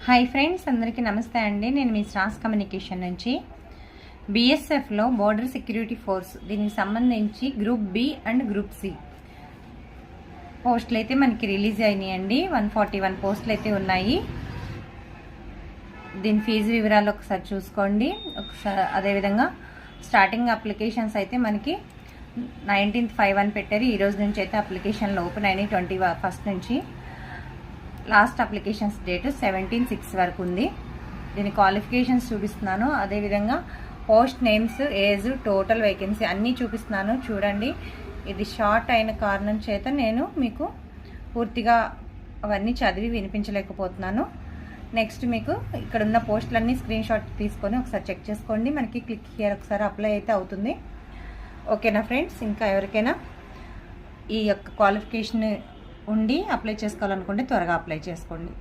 Hi friends, అందరికీ నమస్తే అండి. నేను మీ స్టార్స్ కమ్యూనికేషన్ నుంచి బీఎస్ఎఫ్లో బోర్డర్ సెక్యూరిటీ ఫోర్స్ దీనికి సంబంధించి group B and group C పోస్టులు అయితే మనకి రిలీజ్ అయినాయండి. 141 పోస్టులు అయితే ఉన్నాయి. దీని ఫీజు వివరాలు ఒకసారి చూసుకోండి. ఒకసారి అదేవిధంగా స్టార్టింగ్ అప్లికేషన్స్ అయితే మనకి 19th 5 అని పెట్టారు. ఈ రోజు నుంచి అయితే అప్లికేషన్లు ఓపెన్ అయినాయి. 21st నుంచి లాస్ట్ అప్లికేషన్స్ డేట్ 17/6 వరకు ఉంది. దీని క్వాలిఫికేషన్స్ చూపిస్తున్నాను. అదేవిధంగా post names, age, total vacancy అన్నీ చూపిస్తున్నాను. చూడండి, ఇది షార్ట్ అయిన కారణం చేత నేను మీకు పూర్తిగా అవన్నీ చదివి వినిపించలేకపోతున్నాను. నెక్స్ట్ మీకు ఇక్కడ ఉన్న పోస్టులన్నీ స్క్రీన్ షాట్ తీసుకొని ఒకసారి చెక్ చేసుకోండి. మనకి క్లిక్ హియర్ ఒకసారి అప్లై అయితే అవుతుంది. ఓకేనా ఫ్రెండ్స్? ఇంకా ఎవరికైనా ఈ యొక్క క్వాలిఫికేషన్ ఉండి అప్లై చేసుకోవాలనుకుంటే త్వరగా అప్లై చేసుకోండి.